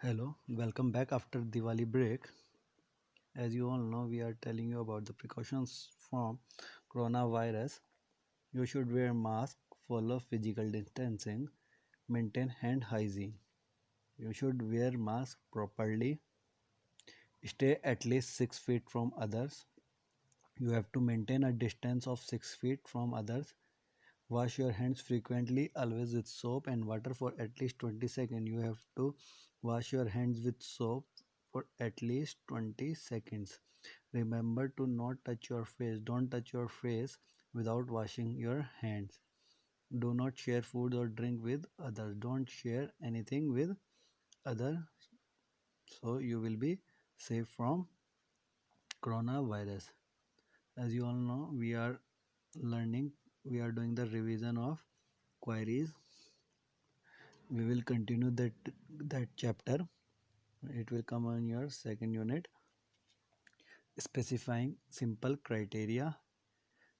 Hello, welcome back after Diwali break. As you all know, we are telling you about the precautions from coronavirus. You should wear mask, follow physical distancing, maintain hand hygiene. You should wear mask properly, stay at least 6 feet from others. You have to maintain a distance of 6 feet from others. Wash your hands frequently, always with soap and water for at least 20 seconds. You have to wash your hands with soap for at least 20 seconds. Remember to not touch your face. Don't touch your face without washing your hands. Do not share food or drink with others. Don't share anything with others so you will be safe from coronavirus. As you all know, learning, we are doing the revision of queries. We will continue that chapter. It will come on your second unit. Specifying simple criteria.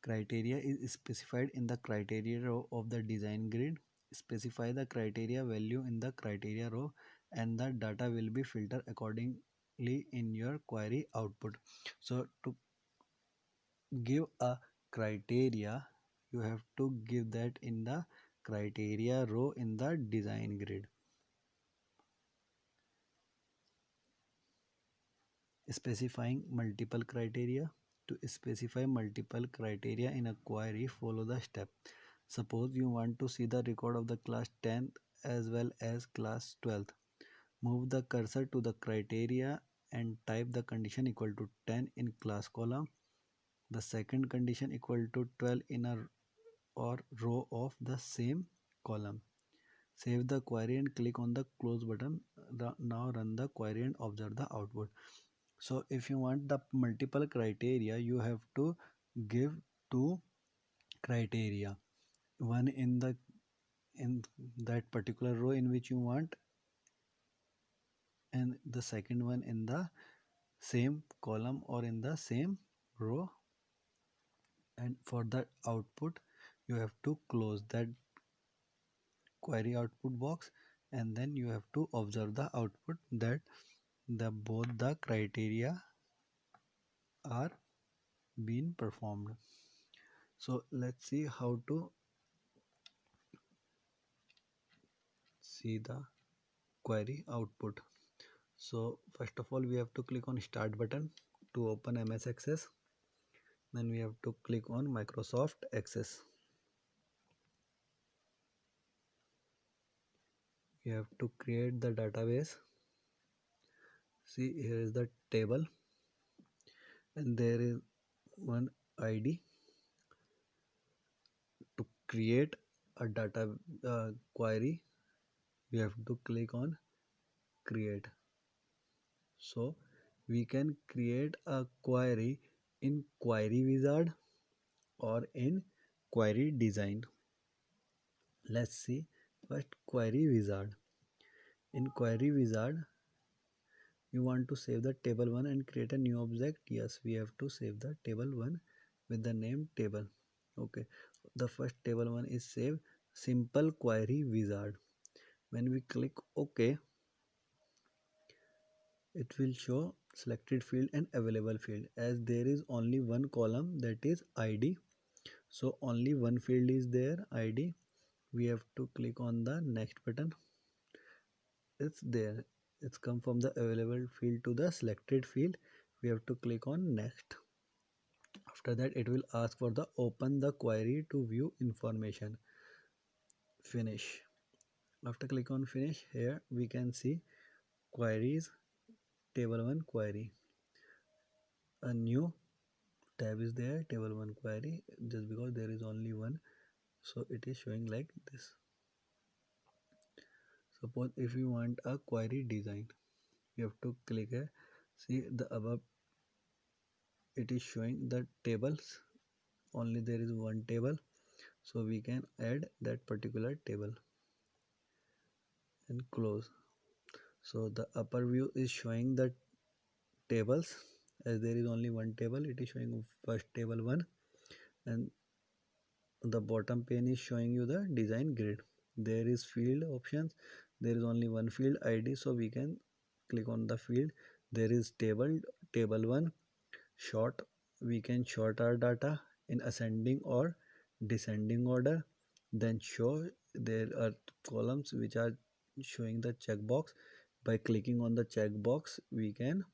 Criteria is specified in the criteria row of the design grid. Specify the criteria value in the criteria row and the data will be filtered accordingly in your query output. So to give a criteria, you have to give that in the criteria row in the design grid. Specifying multiple criteria. To specify multiple criteria in a query, follow the step. Suppose you want to see the record of the class 10th as well as class 12th. Move the cursor to the criteria and type the condition equal to 10 in class column, the second condition equal to 12 in a or row of the same column. Save the query and click on the close button. Now run the query and observe the output. So if you want the multiple criteria, you have to give two criteria, one in that particular row in which you want, and the second one in the same column or in the same row. And for that output, you have to close that query output box, and then you have to observe the output that both the criteria are being performed. So let's see how to see the query output. So first of all, we have to click on start button to open MS Access. Then we have to click on Microsoft Access. We have to create the database. See, here is the table and there is one ID. To create a data query, we have to click on create. So we can create a query in Query Wizard or in Query Design. Let's see first Query Wizard. In Query Wizard, you want to save the table 1 and create a new object. Yes, we have to save the table 1 with the name table. Okay, the first table 1 is saved, simple query wizard. When we click OK, it will show selected field and available field. As there is only one column, that is ID, so only one field is there, ID. We have to click on the next button. It's there, it's come from the available field to the selected field. We have to click on next. After that, it will ask for the open the query to view information. Finish. After click on finish, here we can see queries, table 1 query. A new tab is there, table 1 query, just because there is only one, so it is showing like this. Suppose if you want a query design, you have to click here. See the above, it is showing the tables, only there is one table, so we can add that particular table and close. So the upper view is showing the tables. As there is only one table, it is showing first table 1, and the bottom pane is showing you the design grid. There is field options, there is only one field ID, so we can click on the field. There is table 1 sort. We can sort our data in ascending or descending order. Then show, there are columns which are showing the checkbox. By clicking on the checkbox we can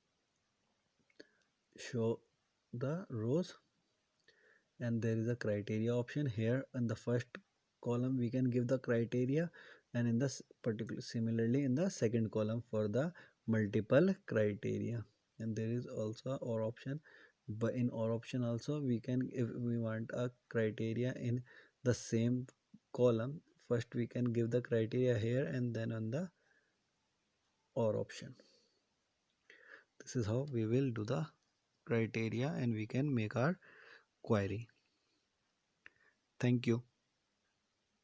show the rows, and there is a criteria option. Here in the first column we can give the criteria, and in this particular, similarly in the second column for the multiple criteria. And there is also or option, but in or option also we can, if we want a criteria in the same column, first we can give the criteria here and then on the or option. This is how we will do the criteria and we can make our query. Thank you.